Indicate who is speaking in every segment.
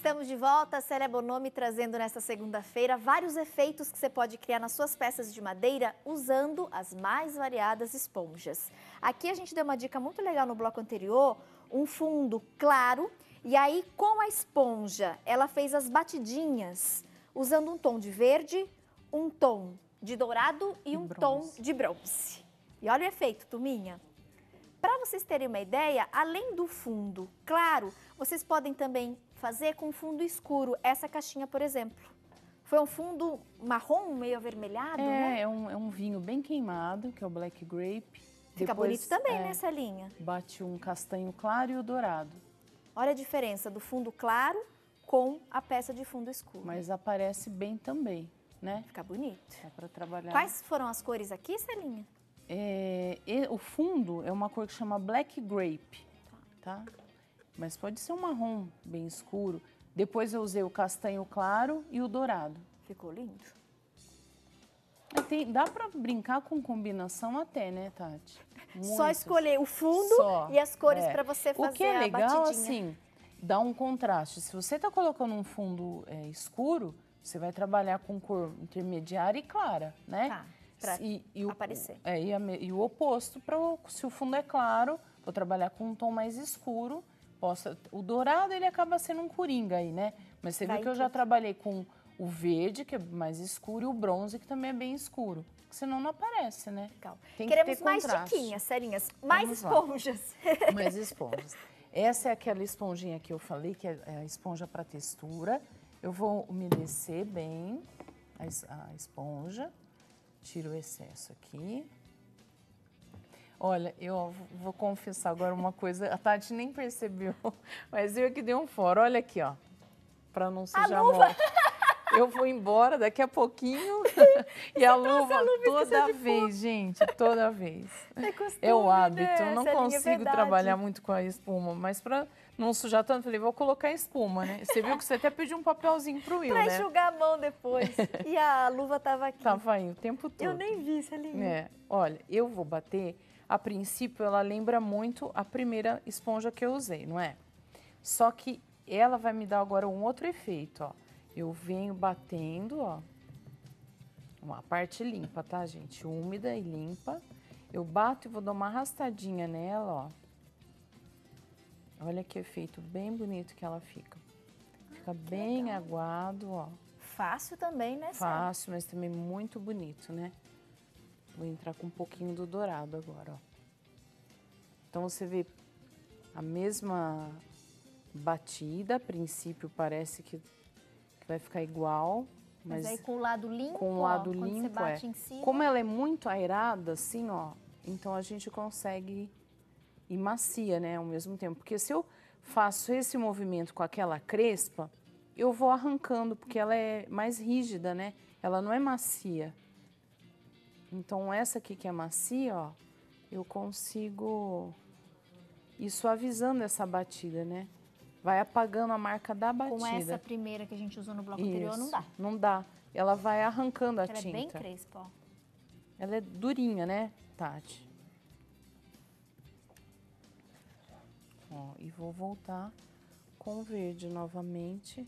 Speaker 1: Estamos de volta, Célia Bonomi trazendo nesta segunda-feira vários efeitos que você pode criar nas suas peças de madeira usando as mais variadas esponjas. Aqui a gente deu uma dica muito legal no bloco anterior, um fundo claro, e aí com a esponja ela fez as batidinhas usando um tom de verde, um tom de dourado e um tom de bronze. E olha o efeito, turminha. Para vocês terem uma ideia, além do fundo claro, vocês podem também fazer com fundo escuro. Essa caixinha, por exemplo. Foi um fundo marrom, meio avermelhado, né?
Speaker 2: É um vinho bem queimado, que é o Black Grape.
Speaker 1: Fica bonito também nessa linha.
Speaker 2: Bate um castanho claro e o dourado.
Speaker 1: Olha a diferença do fundo claro com a peça de fundo escuro.
Speaker 2: Mas aparece bem também, né?
Speaker 1: Fica bonito.
Speaker 2: É para trabalhar.
Speaker 1: Quais foram as cores aqui, Celinha?
Speaker 2: O fundo é uma cor que chama Black Grape, tá? Mas pode ser um marrom bem escuro. Depois eu usei o castanho claro e o dourado.
Speaker 1: Ficou lindo.
Speaker 2: Dá pra brincar com combinação até, né, Tati? Muitas.
Speaker 1: Só escolher o fundo e as cores para você fazer a batidinha.
Speaker 2: O que é legal, assim, dá um contraste. Se você tá colocando um fundo escuro, você vai trabalhar com cor intermediária e clara, né?
Speaker 1: Tá. Aparecer.
Speaker 2: E o oposto, se o fundo é claro, vou trabalhar com um tom mais escuro. O dourado, ele acaba sendo um coringa aí, né? Mas você viu que eu já trabalhei com o verde, que é mais escuro, e o bronze, que também é bem escuro. Senão não aparece, né?
Speaker 1: Legal.
Speaker 2: Tem
Speaker 1: Queremos
Speaker 2: que ter
Speaker 1: mais
Speaker 2: contraste.
Speaker 1: diquinhas, Celinhas. Mais esponjas.
Speaker 2: Mais esponjas. Essa é aquela esponjinha que eu falei, que é a esponja para textura. Eu vou umedecer bem a esponja. Tiro o excesso aqui. Olha, eu vou confessar agora uma coisa, a Tati nem percebeu, mas eu que dei um fora. Olha aqui, ó, para não sujar a mão. Eu vou embora daqui a pouquinho e a luva toda vez, gente, toda vez. É o hábito, eu não consigo trabalhar muito com a espuma, mas para não sujar tanto, falei, vou colocar espuma, né? Você viu que você até pediu um papelzinho pro Will, né?
Speaker 1: Pra enxugar a mão depois. E a luva tava aqui.
Speaker 2: Tava aí o tempo todo.
Speaker 1: Eu nem vi, Celinha.
Speaker 2: Olha, eu vou bater, a princípio ela lembra muito a primeira esponja que eu usei, não é? Só que ela vai me dar agora um outro efeito, ó. Eu venho batendo, ó, uma parte limpa, tá, gente? Úmida e limpa. Eu bato e vou dar uma arrastadinha nela, ó. Olha que efeito bem bonito que ela fica. Fica bem aguado, ó.
Speaker 1: Fácil também, né,
Speaker 2: Fácil, mas também muito bonito, né? Vou entrar com um pouquinho do dourado agora, ó. Então, você vê a mesma batida, a princípio parece que vai ficar igual.
Speaker 1: Mas aí com o lado limpo,
Speaker 2: com o lado
Speaker 1: quando
Speaker 2: limpo,
Speaker 1: você bate em cima.
Speaker 2: Como ela é muito aerada, assim, ó, então a gente consegue ir macia, né, ao mesmo tempo. Porque se eu faço esse movimento com aquela crespa, eu vou arrancando, porque ela é mais rígida, né? Ela não é macia. Então, essa aqui que é macia, ó, eu consigo ir suavizando essa batida, né? Vai apagando a marca da batida.
Speaker 1: Com essa primeira que a gente usou no bloco anterior, não dá.
Speaker 2: Não dá. Ela vai arrancando a tinta.
Speaker 1: Ela é bem crespa, ó.
Speaker 2: Ela é durinha, né, Tati? Ó, e vou voltar com o verde novamente.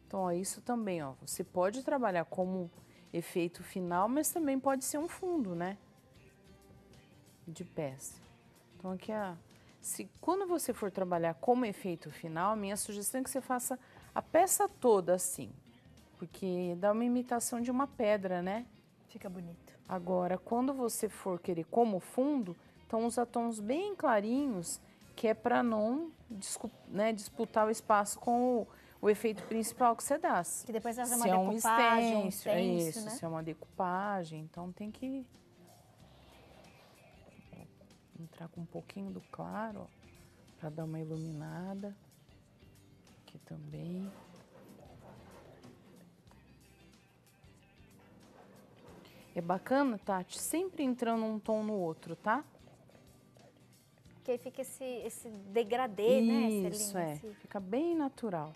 Speaker 2: Então, ó, isso também, ó. Você pode trabalhar como efeito final, mas também pode ser um fundo, né? De peça. Então, aqui, quando você for trabalhar como efeito final, a minha sugestão é que você faça a peça toda assim, porque dá uma imitação de uma pedra, né?
Speaker 1: Fica bonito.
Speaker 2: Agora, quando você for querer como fundo, então usa tons bem clarinhos, que é para não disputar o espaço com o efeito principal que você dá.
Speaker 1: Que depois faz uma decupagem,
Speaker 2: um stencil, né? Se é uma decupagem, então tem que entrar com um pouquinho do claro, ó, para dar uma iluminada. Aqui também. É bacana, Tati, sempre entrando um tom no outro, tá?
Speaker 1: Que aí fica esse degradê, né?
Speaker 2: Isso, fica bem natural.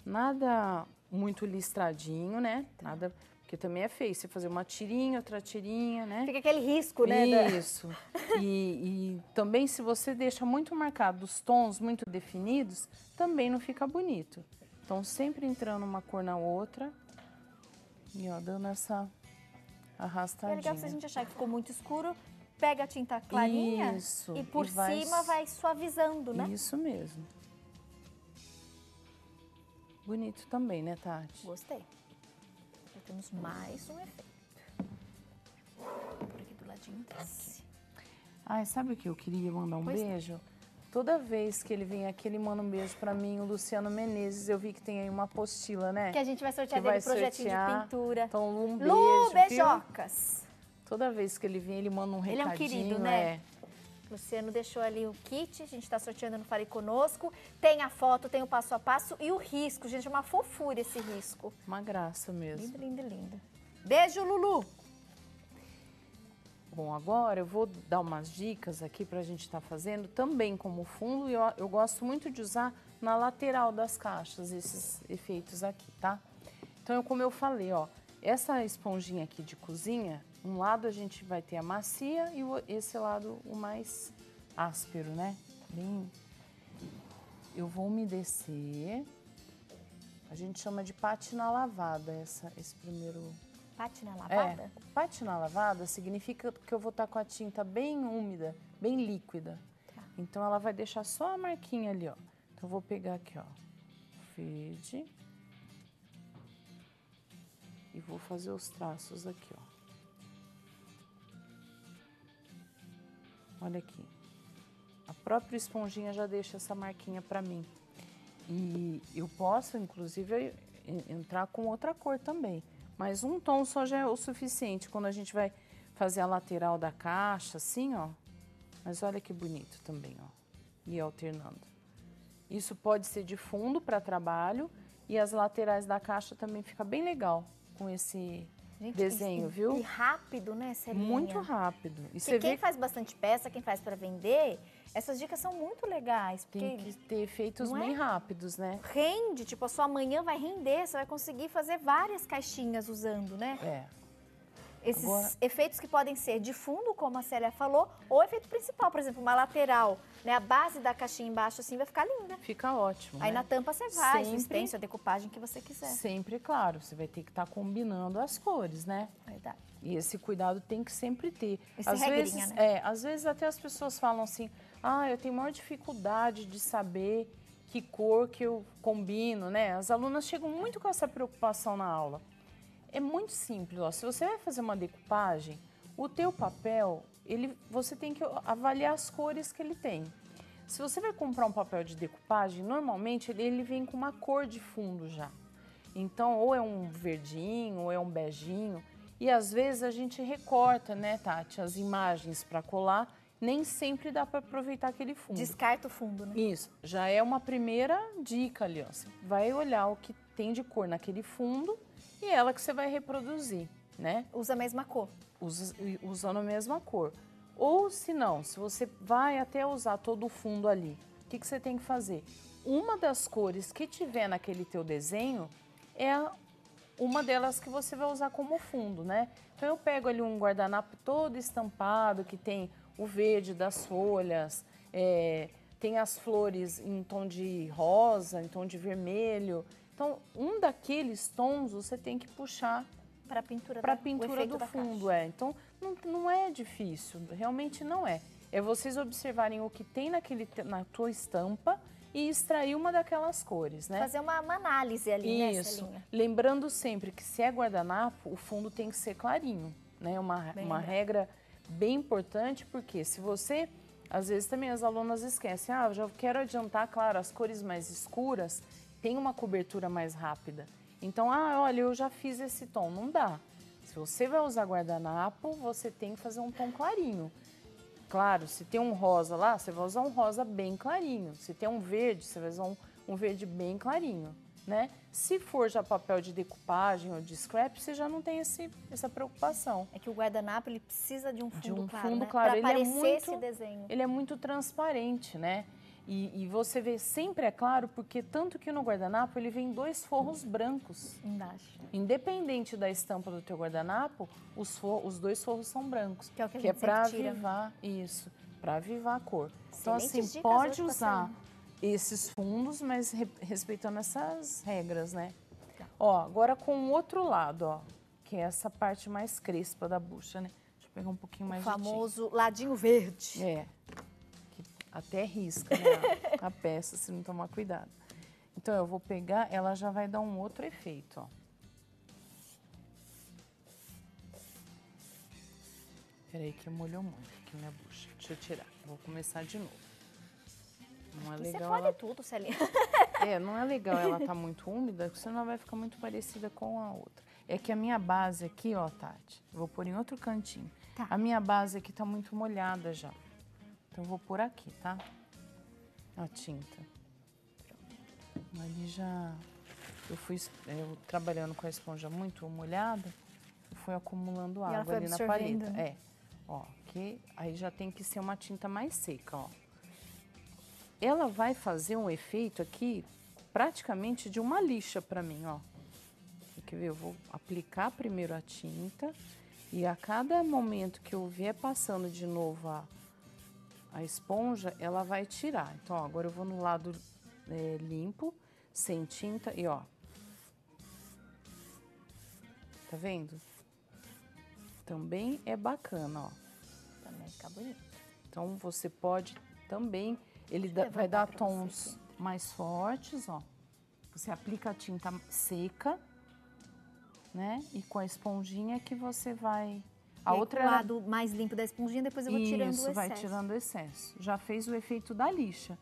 Speaker 2: Nada muito listradinho, né? Nada, Porque também é feio você fazer uma tirinha, outra tirinha, né?
Speaker 1: Fica aquele risco, né?
Speaker 2: Isso. E também se você deixa muito marcado os tons muito definidos, também não fica bonito. Então sempre entrando uma cor na outra e ó, dando essa arrastadinha.
Speaker 1: É legal se a gente achar que ficou muito escuro, pega a tinta clarinha
Speaker 2: Isso,
Speaker 1: e por cima vai suavizando, né?
Speaker 2: Isso mesmo. Bonito também, né, Tati?
Speaker 1: Gostei. Já temos mais um efeito. Por aqui do ladinho desse.
Speaker 2: Ai, sabe o que eu queria mandar um
Speaker 1: Pois
Speaker 2: beijo? Toda vez que ele vem aqui, ele manda um beijo pra mim, o Luciano Menezes. Eu vi que tem aí uma apostila, né?
Speaker 1: Que a gente vai sortear
Speaker 2: Que vai
Speaker 1: dele projetinho
Speaker 2: sortear.
Speaker 1: de pintura.
Speaker 2: Então, um beijo,
Speaker 1: Lu,
Speaker 2: viu?
Speaker 1: beijocas.
Speaker 2: Toda vez que ele vem, ele manda um
Speaker 1: Ele é um
Speaker 2: recadinho.
Speaker 1: querido, né? Luciano deixou ali o kit, a gente está sorteando no Fale Conosco. Tem a foto, tem o passo a passo e o risco. Gente, é uma fofura esse risco.
Speaker 2: Uma graça mesmo.
Speaker 1: Lindo, lindo, lindo. Beijo, Lulu!
Speaker 2: Bom, agora eu vou dar umas dicas aqui pra gente estar fazendo, também como fundo, e eu gosto muito de usar na lateral das caixas esses efeitos aqui, tá? Então, como eu falei, ó, essa esponjinha aqui de cozinha, um lado a gente vai ter a macia e esse lado o mais áspero, né? Bem, eu vou umedecer. A gente chama de pátina lavada esse primeiro...
Speaker 1: Pátina lavada?
Speaker 2: Pátina lavada significa que eu vou estar com a tinta bem úmida, bem líquida.
Speaker 1: Tá.
Speaker 2: Então, ela vai deixar só a marquinha ali, ó. Então, eu vou pegar aqui, ó, verde. E vou fazer os traços aqui, ó. Olha aqui. A própria esponjinha já deixa essa marquinha pra mim. E eu posso, inclusive, entrar com outra cor também. Mas um tom só já é o suficiente quando a gente vai fazer a lateral da caixa, assim, ó. Mas olha que bonito também, ó. E alternando. Isso pode ser de fundo para trabalho e as laterais da caixa também fica bem legal com esse desenho, viu?
Speaker 1: E rápido, né, Celinha?
Speaker 2: Muito rápido. E
Speaker 1: porque quem faz bastante peça, quem faz para vender, essas dicas são muito legais. Porque
Speaker 2: tem que ter efeitos bem rápidos, né?
Speaker 1: Rende, tipo, a sua manhã vai render, você vai conseguir fazer várias caixinhas usando, né?
Speaker 2: É.
Speaker 1: Esses efeitos que podem ser de fundo, como a Célia falou, ou efeito principal, por exemplo, uma lateral, né? A base da caixinha embaixo, assim, vai ficar linda.
Speaker 2: Fica ótimo,
Speaker 1: Aí
Speaker 2: né?
Speaker 1: na tampa você faz o stencil, a decupagem que você quiser.
Speaker 2: Sempre, claro, você vai ter que estar combinando as cores, né?
Speaker 1: Verdade.
Speaker 2: E esse cuidado tem que sempre ter.
Speaker 1: Às vezes, né?
Speaker 2: Às vezes até as pessoas falam assim, eu tenho maior dificuldade de saber que cor que eu combino, né? As alunas chegam muito com essa preocupação na aula. É muito simples, ó. Se você vai fazer uma decupagem, o teu papel, você tem que avaliar as cores que ele tem. Se você vai comprar um papel de decupagem, normalmente ele vem com uma cor de fundo já. Então, ou é um verdinho, ou é um beijinho. E às vezes a gente recorta, né, Tati, as imagens para colar. Nem sempre dá para aproveitar aquele fundo.
Speaker 1: Descarta o fundo, né?
Speaker 2: Isso, já é uma primeira dica ali, ó. Você vai olhar o que tem de cor naquele fundo e é ela que você vai reproduzir, né?
Speaker 1: Usa a mesma cor.
Speaker 2: Usando a mesma cor. Ou se não, se você vai até usar todo o fundo ali, o que você tem que fazer? Uma das cores que tiver naquele teu desenho é uma delas que você vai usar como fundo, né? Então eu pego ali um guardanapo todo estampado, que tem o verde das folhas, tem as flores em tom de rosa, em tom de vermelho. Então, um daqueles tons você tem que puxar
Speaker 1: para a pintura,
Speaker 2: do fundo. Então, não é difícil, realmente não é. É vocês observarem o que tem na tua estampa e extrair uma daquelas cores, né?
Speaker 1: Fazer uma análise ali, né, Celinha?
Speaker 2: Lembrando sempre que se é guardanapo, o fundo tem que ser clarinho, né? Uma regra bem importante, porque se você... Às vezes também as alunas esquecem, eu já quero adiantar, claro, as cores mais escuras têm uma cobertura mais rápida. Então, olha, eu já fiz esse tom, não dá. Se você vai usar guardanapo, você tem que fazer um tom clarinho. Claro, se tem um rosa lá, você vai usar um rosa bem clarinho. Se tem um verde, você vai usar um verde bem clarinho, né? Se for já papel de decupagem ou de scrap, você já não tem essa preocupação.
Speaker 1: É que o guardanapo, ele precisa de um fundo claro, né?
Speaker 2: Claro.
Speaker 1: Para aparecer esse desenho.
Speaker 2: Ele é muito transparente, né? E você vê, sempre é claro, porque tanto que no guardanapo ele vem 2 forros brancos.
Speaker 1: Embaixo.
Speaker 2: Independente da estampa do teu guardanapo, os 2 forros são brancos.
Speaker 1: Que é o que a
Speaker 2: é
Speaker 1: gente
Speaker 2: para
Speaker 1: sempre tira, né?
Speaker 2: avivar, isso, para avivar a cor. Então,
Speaker 1: Excelentes
Speaker 2: assim,
Speaker 1: dicas
Speaker 2: pode
Speaker 1: hoje com a
Speaker 2: usar
Speaker 1: Celina.
Speaker 2: esses fundos, mas respeitando essas regras, né? Ó, agora com o outro lado, ó, que é essa parte mais crespa da bucha, né? Deixa eu pegar um pouquinho
Speaker 1: O
Speaker 2: mais de tinta.
Speaker 1: famoso ladinho verde.
Speaker 2: É, que até risca, né, a peça, se não tomar cuidado. Então, eu vou pegar, ela já vai dar um outro efeito, ó. Peraí que molhou muito aqui minha bucha. Deixa eu tirar, vou começar de novo. Não é
Speaker 1: Você
Speaker 2: legal
Speaker 1: pode
Speaker 2: ela...
Speaker 1: tudo, Celinha.
Speaker 2: não é legal ela tá muito úmida, porque senão ela vai ficar muito parecida com a outra. É que a minha base aqui, ó, Tati, eu vou pôr em outro cantinho.
Speaker 1: Tá.
Speaker 2: A minha base aqui tá muito molhada já. Então, eu vou pôr aqui, tá? A tinta. Ali já... Eu trabalhando com a esponja muito molhada, eu fui acumulando
Speaker 1: ela
Speaker 2: água
Speaker 1: foi
Speaker 2: ali na
Speaker 1: absorvendo,
Speaker 2: paleta.
Speaker 1: né?
Speaker 2: Ó, que aí já tem que ser uma tinta mais seca, ó. Ela vai fazer um efeito aqui praticamente de uma lixa para mim, ó. Quer ver? Eu vou aplicar primeiro a tinta e a cada momento que eu vier passando de novo a esponja, ela vai tirar. Então, ó, agora eu vou no lado limpo, sem tinta e ó. Tá vendo? Também é bacana, ó.
Speaker 1: Também fica bonito.
Speaker 2: Então, você pode também... Ele
Speaker 1: Deixa eu
Speaker 2: vai dar
Speaker 1: levantar pra você
Speaker 2: tons
Speaker 1: aqui.
Speaker 2: mais fortes, ó. Você aplica a tinta seca, né? E com a esponjinha que você vai...
Speaker 1: A outra
Speaker 2: é
Speaker 1: o lado mais limpo da esponjinha, depois eu vou tirando o excesso.
Speaker 2: Isso, vai tirando o excesso. Já fez o efeito da lixa.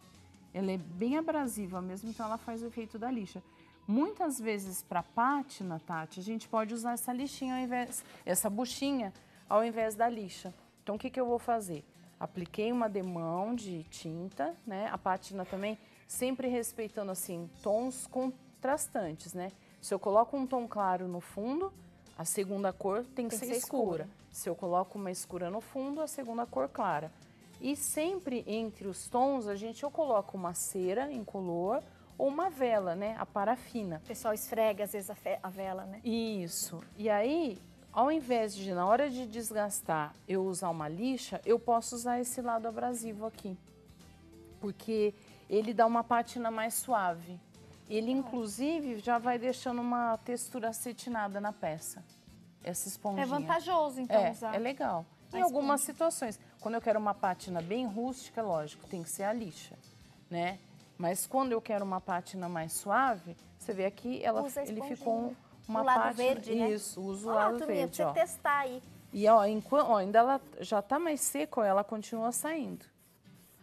Speaker 2: Ela é bem abrasiva mesmo, então ela faz o efeito da lixa. Muitas vezes para pátina, Tati, a gente pode usar essa lixinha ao invés... Essa buchinha ao invés da lixa. Então, o que que eu vou fazer? Apliquei uma demão de tinta, né? A pátina também, sempre respeitando, assim, tons contrastantes, né? Se eu coloco um tom claro no fundo, a segunda cor tem que ser escura. Se eu coloco uma escura no fundo, a segunda cor clara. E sempre entre os tons, a gente ou coloca uma cera incolor ou uma vela, né? A parafina.
Speaker 1: O pessoal esfrega, às vezes, a vela, né?
Speaker 2: Isso. E aí... Ao invés de, na hora de desgastar, eu usar uma lixa, eu posso usar esse lado abrasivo aqui. Porque ele dá uma pátina mais suave. Ele, inclusive, já vai deixando uma textura acetinada na peça. Essa esponjinha.
Speaker 1: É vantajoso, então, usar.
Speaker 2: É legal. Em algumas situações. Quando eu quero uma pátina bem rústica, lógico, tem que ser a lixa, né? Mas quando eu quero uma pátina mais suave, você vê aqui, ele ficou... Uma
Speaker 1: o lado
Speaker 2: pátina,
Speaker 1: verde, né?
Speaker 2: Isso, uso o lado verde,
Speaker 1: pra você testar aí.
Speaker 2: E ó, ainda ela já tá mais seca, ó, ela continua saindo.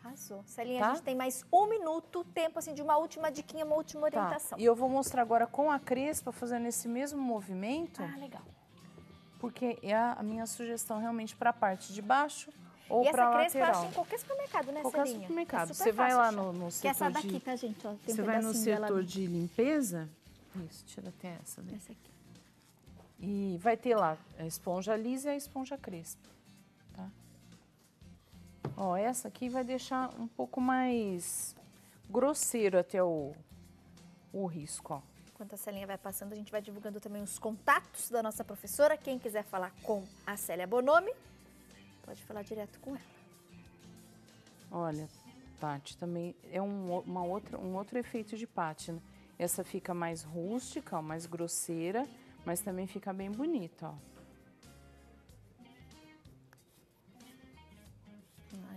Speaker 1: Arrasou. Celinha,
Speaker 2: Tá?
Speaker 1: a gente tem mais 1 minuto, tempo assim de uma última diquinha, uma última orientação.
Speaker 2: Tá. E eu vou mostrar agora com a crespa, fazendo esse mesmo movimento.
Speaker 1: Ah, legal.
Speaker 2: Porque é a minha sugestão realmente para a parte de baixo ou
Speaker 1: e
Speaker 2: para a
Speaker 1: essa crespa eu
Speaker 2: lateral.
Speaker 1: acho em qualquer supermercado, né,
Speaker 2: Qualquer
Speaker 1: Celinha?
Speaker 2: supermercado.
Speaker 1: É super
Speaker 2: Você vai
Speaker 1: fácil
Speaker 2: lá
Speaker 1: achar.
Speaker 2: no
Speaker 1: Que
Speaker 2: setor
Speaker 1: essa daqui,
Speaker 2: de...
Speaker 1: tá, gente? Ó, tem
Speaker 2: Você
Speaker 1: um
Speaker 2: vai no
Speaker 1: pedacinho dela
Speaker 2: setor
Speaker 1: ali.
Speaker 2: de limpeza. Isso, tira até essa daí.
Speaker 1: Essa aqui.
Speaker 2: E vai ter lá a esponja lisa e a esponja crespa, tá? Ó, essa aqui vai deixar um pouco mais grosseiro até o risco, ó.
Speaker 1: Enquanto a Celinha vai passando, a gente vai divulgando também os contatos da nossa professora. Quem quiser falar com a Célia Bonomi, pode falar direto com ela.
Speaker 2: Olha, Tati, também é um outro efeito de pátina. Essa fica mais rústica, ó, mais grosseira, mas também fica bem bonita, ó.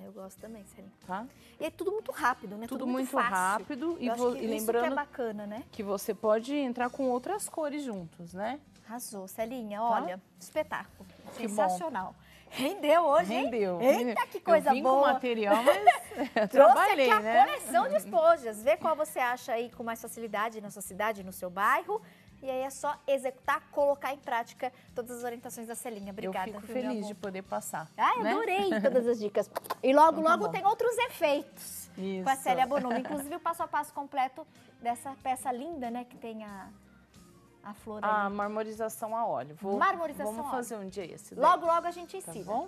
Speaker 1: Eu gosto também, Celinha.
Speaker 2: Tá?
Speaker 1: E é tudo muito rápido, né?
Speaker 2: Tudo
Speaker 1: muito
Speaker 2: muito
Speaker 1: fácil.
Speaker 2: rápido.
Speaker 1: E lembrando isso que é bacana, né?
Speaker 2: Que você pode entrar com outras cores juntos, né?
Speaker 1: Arrasou, Celinha. Olha, espetáculo.
Speaker 2: Que
Speaker 1: sensacional. Bom. Rendeu hoje, hein?
Speaker 2: Rendeu.
Speaker 1: Eita, que coisa
Speaker 2: eu vim
Speaker 1: boa.
Speaker 2: Com material, mas eu
Speaker 1: trouxe
Speaker 2: trabalhei,
Speaker 1: aqui
Speaker 2: né?
Speaker 1: a coleção de esponjas. Vê qual você acha aí com mais facilidade na sua cidade, no seu bairro. E aí é só executar, colocar em prática todas as orientações da Celinha. Obrigada.
Speaker 2: Eu fico feliz de poder passar.
Speaker 1: Ai,
Speaker 2: né?
Speaker 1: adorei todas as dicas. E logo,
Speaker 2: Então,
Speaker 1: logo tem outros efeitos
Speaker 2: Isso.
Speaker 1: com a Célia Bonomi. Inclusive o passo a passo completo dessa peça linda, né? Que tem a flor
Speaker 2: A
Speaker 1: ali.
Speaker 2: marmorização a óleo.
Speaker 1: Marmorização
Speaker 2: Vamos
Speaker 1: a
Speaker 2: fazer um dia esse daí.
Speaker 1: Logo, logo a gente ensina.
Speaker 2: Tá bom?